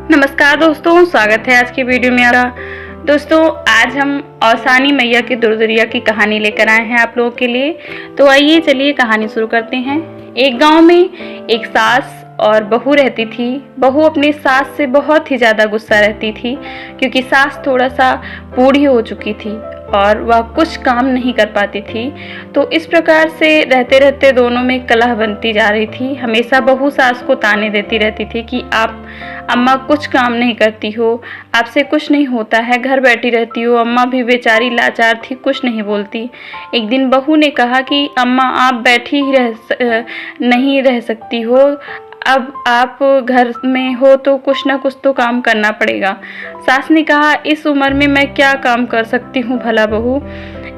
नमस्कार दोस्तों, स्वागत है आज की वीडियो में आपका। दोस्तों, आज हम औसानी मैया की दुर्दरिया की कहानी लेकर आए हैं आप लोगों के लिए। तो आइए चलिए कहानी शुरू करते हैं। एक गांव में एक सास और बहू रहती थी। बहू अपनी सास से बहुत ही ज़्यादा गुस्सा रहती थी, क्योंकि सास थोड़ा सा बूढ़ी हो चुकी थी और वह कुछ काम नहीं कर पाती थी। तो इस प्रकार से रहते रहते दोनों में कलह बनती जा रही थी। हमेशा बहू सास को ताने देती रहती थी कि आप अम्मा कुछ काम नहीं करती हो, आपसे कुछ नहीं होता है, घर बैठी रहती हो। अम्मा भी बेचारी लाचार थी, कुछ नहीं बोलती। एक दिन बहू ने कहा कि अम्मा आप बैठी ही नहीं रह सकती हो, अब आप घर में हो तो कुछ ना कुछ तो काम करना पड़ेगा। सास ने कहा, इस उम्र में मैं क्या काम कर सकती हूँ भला बहू?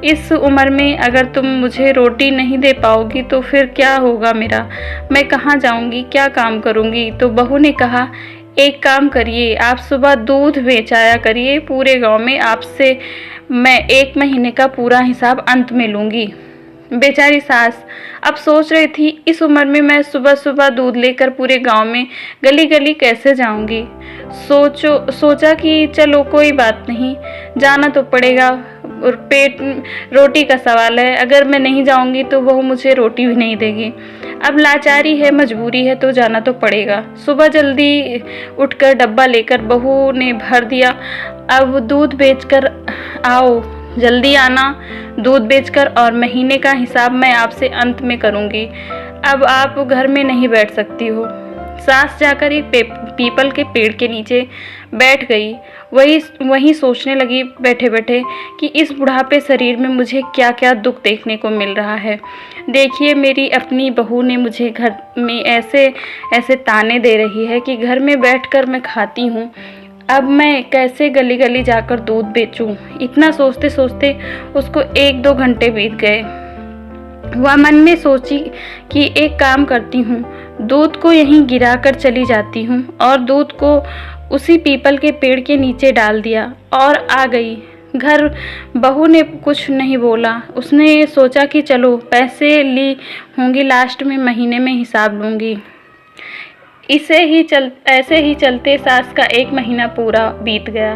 इस उम्र में अगर तुम मुझे रोटी नहीं दे पाओगी तो फिर क्या होगा मेरा? मैं कहाँ जाऊँगी, क्या काम करूँगी? तो बहू ने कहा, एक काम करिए, आप सुबह दूध बेचाया करिए पूरे गांव में, आपसे मैं 1 महीने का पूरा हिसाब अंत में लूँगी। बेचारी सास अब सोच रही थी, इस उम्र में मैं सुबह सुबह दूध लेकर पूरे गांव में गली गली कैसे जाऊंगी। सोचा कि चलो कोई बात नहीं, जाना तो पड़ेगा, और पेट रोटी का सवाल है, अगर मैं नहीं जाऊंगी तो बहू मुझे रोटी भी नहीं देगी। अब लाचारी है, मजबूरी है, तो जाना तो पड़ेगा। सुबह जल्दी उठकर डब्बा लेकर बहू ने भर दिया, अब दूध बेचकर आओ, जल्दी आना दूध बेचकर, और महीने का हिसाब मैं आपसे अंत में करूंगी। अब आप घर में नहीं बैठ सकती हो। सास जाकर एक पीपल के पेड़ के नीचे बैठ गई। वही सोचने लगी बैठे बैठे कि इस बुढ़ापे शरीर में मुझे क्या क्या दुख देखने को मिल रहा है। देखिए, मेरी अपनी बहू ने मुझे घर में ऐसे ऐसे ताने दे रही है कि घर में बैठकर मैं खाती हूँ, अब मैं कैसे गली गली जाकर दूध बेचूं। इतना सोचते सोचते उसको 1-2 घंटे बीत गए। वह मन में सोची कि एक काम करती हूँ, दूध को यहीं गिरा कर चली जाती हूँ, और दूध को उसी पीपल के पेड़ के नीचे डाल दिया और आ गई घर। बहू ने कुछ नहीं बोला। उसने सोचा कि चलो पैसे ली होंगी, लास्ट में महीने में हिसाब लूँगी। ऐसे ही चलते सास का 1 महीना पूरा बीत गया।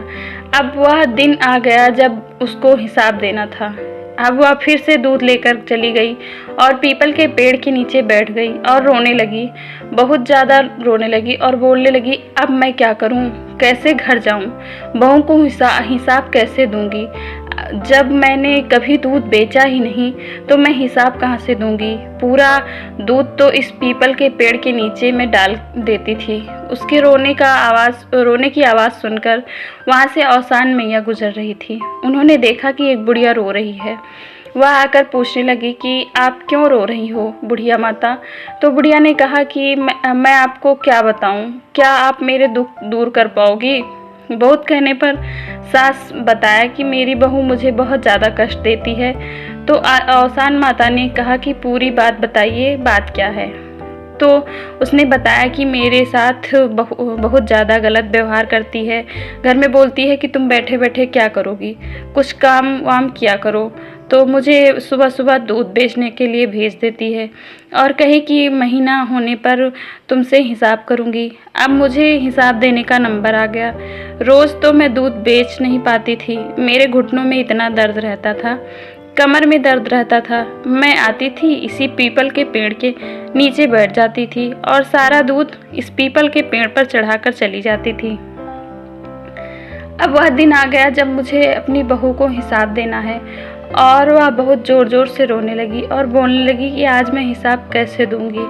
अब वह दिन आ गया जब उसको हिसाब देना था। अब वह फिर से दूध लेकर चली गई और पीपल के पेड़ के नीचे बैठ गई और रोने लगी, बहुत ज़्यादा रोने लगी और बोलने लगी, अब मैं क्या करूं, कैसे घर जाऊं, बहू को हिसाब कैसे दूंगी? जब मैंने कभी दूध बेचा ही नहीं तो मैं हिसाब कहाँ से दूंगी? पूरा दूध तो इस पीपल के पेड़ के नीचे मैं डाल देती थी। उसके रोने की आवाज़ सुनकर वहाँ से औसान मैया गुजर रही थी। उन्होंने देखा कि एक बुढ़िया रो रही है। वह आकर पूछने लगी कि आप क्यों रो रही हो बुढ़िया माता? तो बुढ़िया ने कहा कि मैं आपको क्या बताऊं, क्या आप मेरे दुख दूर कर पाओगी? बहुत कहने पर सास बताया कि मेरी बहू मुझे बहुत ज़्यादा कष्ट देती है। तो औसान माता ने कहा कि पूरी बात बताइए, बात क्या है? तो उसने बताया कि मेरे साथ बहुत ज़्यादा गलत व्यवहार करती है। घर में बोलती है कि तुम बैठे बैठे क्या करोगी, कुछ काम वाम किया करो। तो मुझे सुबह सुबह दूध बेचने के लिए भेज देती है और कहे कि महीना होने पर तुमसे हिसाब करूँगी। अब मुझे हिसाब देने का नंबर आ गया। रोज़ तो मैं दूध बेच नहीं पाती थी, मेरे घुटनों में इतना दर्द रहता था, कमर में दर्द रहता था। मैं आती थी, इसी पीपल के पेड़ के नीचे बैठ जाती थी और सारा दूध इस पीपल के पेड़ पर चढ़ाकर चली जाती थी। अब वह दिन आ गया जब मुझे अपनी बहू को हिसाब देना है, और वह बहुत ज़ोर ज़ोर से रोने लगी और बोलने लगी कि आज मैं हिसाब कैसे दूंगी,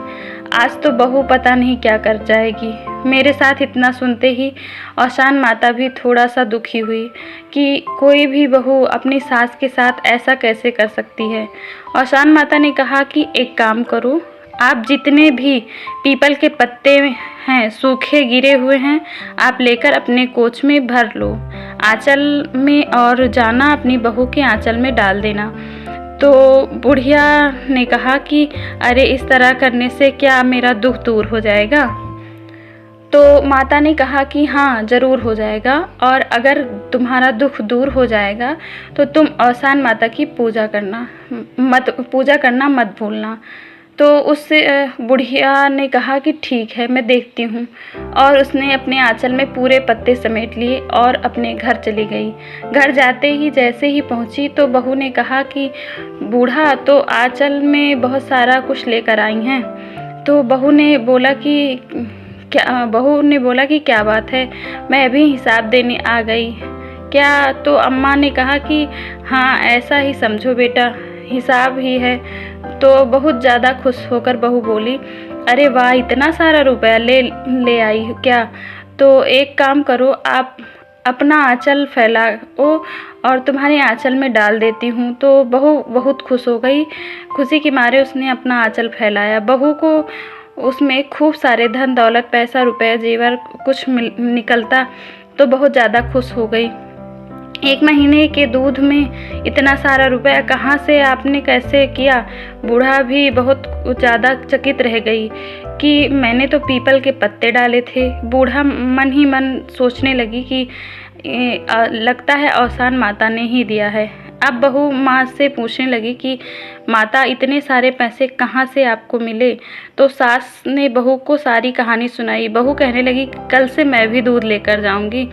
आज तो बहू पता नहीं क्या कर जाएगी। मेरे साथ इतना सुनते ही औसान माता भी थोड़ा सा दुखी हुई कि कोई भी बहू अपनी सास के साथ ऐसा कैसे कर सकती है। औसान माता ने कहा कि एक काम करो, आप जितने भी पीपल के पत्ते हैं सूखे गिरे हुए हैं, आप लेकर अपने कोच में भर लो आंचल में, और जाना अपनी बहू के आंचल में डाल देना। तो बुढ़िया ने कहा कि अरे इस तरह करने से क्या मेरा दुख दूर हो जाएगा? तो माता ने कहा कि हाँ ज़रूर हो जाएगा, और अगर तुम्हारा दुख दूर हो जाएगा तो तुम औसान माता की पूजा करना मत भूलना। तो उससे बुढ़िया ने कहा कि ठीक है, मैं देखती हूँ। और उसने अपने आंचल में पूरे पत्ते समेट लिए और अपने घर चली गई। घर जाते ही जैसे ही पहुँची तो बहू ने कहा कि बूढ़ा तो आंचल में बहुत सारा कुछ लेकर आई हैं। तो बहू ने बोला कि क्या बात है, मैं अभी हिसाब देने आ गई। क्या? तो अम्मा ने कहा कि हाँ, ऐसा ही समझो बेटा, हिसाब ही है। तो बहुत ज़्यादा खुश होकर बहू बोली, अरे वाह, इतना सारा रुपया ले आई क्या? तो एक काम करो, आप अपना आंचल फैलाओ और तुम्हारे आंचल में डाल देती हूँ। तो बहू बहुत खुश हो गई। खुशी के मारे उसने अपना आंचल फैलाया। बहू को उसमें खूब सारे धन दौलत, पैसा, रुपए, जेवर कुछ निकलता तो बहुत ज़्यादा खुश हो गई। 1 महीने के दूध में इतना सारा रुपया कहाँ से, आपने कैसे किया? बूढ़ा भी बहुत ज़्यादा चकित रह गई कि मैंने तो पीपल के पत्ते डाले थे। बूढ़ा मन ही मन सोचने लगी कि लगता है औसान माता ने ही दिया है। अब बहू माँ से पूछने लगी कि माता, इतने सारे पैसे कहाँ से आपको मिले? तो सास ने बहू को सारी कहानी सुनाई। बहू कहने लगी, कल से मैं भी दूध लेकर जाऊंगी।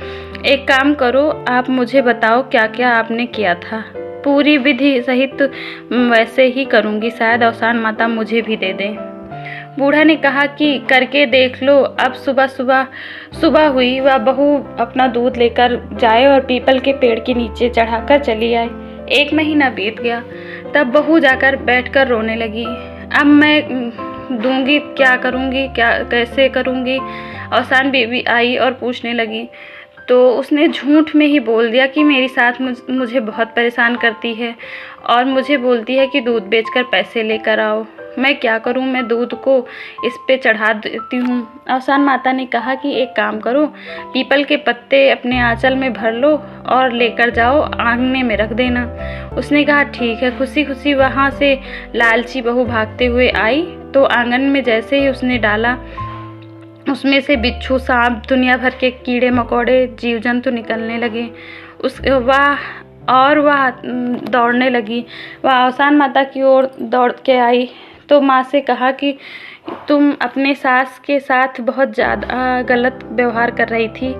एक काम करो, आप मुझे बताओ क्या क्या आपने किया था। पूरी विधि सहित वैसे ही करूंगी, शायद औसान माता मुझे भी दे दें। बूढ़ा ने कहा कि करके देख लो। अब सुबह हुई, वह बहू अपना दूध लेकर जाए और पीपल के पेड़ के नीचे चढ़ाकर चली आए। 1 महीना बीत गया, तब बहू जाकर बैठकर रोने लगी। अब मैं दूंगी, क्या करूंगी, कैसे करूंगी? औसान बीवी आई और पूछने लगी। तो उसने झूठ में ही बोल दिया कि मेरी सास मुझे बहुत परेशान करती है और मुझे बोलती है कि दूध बेचकर पैसे लेकर आओ। मैं क्या करूं? मैं दूध को इस पे चढ़ा देती हूँ। औसान माता ने कहा कि एक काम करो, पीपल के पत्ते अपने आंचल में भर लो और लेकर जाओ, आंगने में रख देना। उसने कहा ठीक है। खुशी खुशी वहाँ से लालची बहू भागते हुए आई। तो आंगन में जैसे ही उसने डाला, उसमें से बिच्छू, सांप, दुनिया भर के कीड़े मकोड़े, जीव जंतु निकलने लगे। वह दौड़ने लगी। वह औसान माता की ओर दौड़ के आई तो माँ से कहा कि तुम अपने सास के साथ बहुत ज़्यादा गलत व्यवहार कर रही थी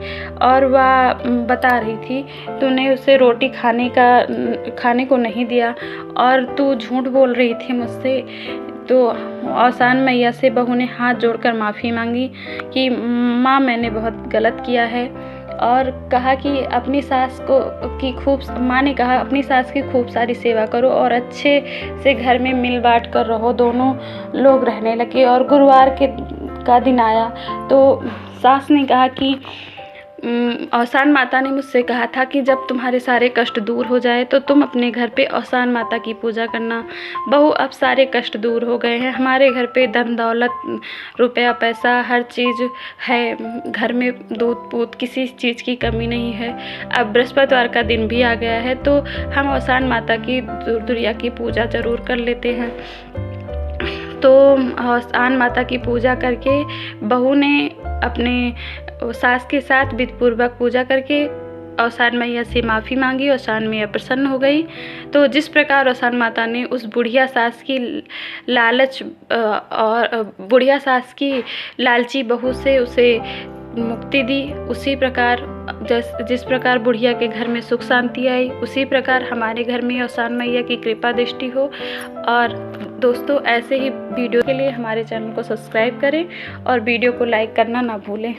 और वह बता रही थी तूने उसे रोटी खाने को नहीं दिया और तू झूठ बोल रही थी मुझसे। तो औसान मैया से बहू ने हाथ जोड़कर माफ़ी मांगी कि माँ, मैंने बहुत गलत किया है। और कहा कि माँ ने कहा अपनी सास की खूब सारी सेवा करो और अच्छे से घर में मिल बांट कर रहो। दोनों लोग रहने लगे और गुरुवार का दिन आया तो सास ने कहा कि औसान माता ने मुझसे कहा था कि जब तुम्हारे सारे कष्ट दूर हो जाए तो तुम अपने घर पे औसान माता की पूजा करना। बहू, अब सारे कष्ट दूर हो गए हैं। हमारे घर पे धन दौलत, रुपया, पैसा, हर चीज़ है। घर में दूध पूत किसी चीज़ की कमी नहीं है। अब बृहस्पतिवार का दिन भी आ गया है तो हम औसान माता की दुर्दुरिया की पूजा ज़रूर कर लेते हैं। तो औसान माता की पूजा करके बहू ने अपने सास के साथ विधिपूर्वक पूजा करके औसान मैया से माफ़ी मांगी। औसान मैया प्रसन्न हो गई। तो जिस प्रकार औसान माता ने उस बुढ़िया सास की लालची बहू से उसे मुक्ति दी, उसी प्रकार जिस प्रकार बुढ़िया के घर में सुख शांति आई, उसी प्रकार हमारे घर में औसान मैया की कृपा दृष्टि हो। और दोस्तों, ऐसे ही वीडियो के लिए हमारे चैनल को सब्सक्राइब करें और वीडियो को लाइक करना ना भूलें।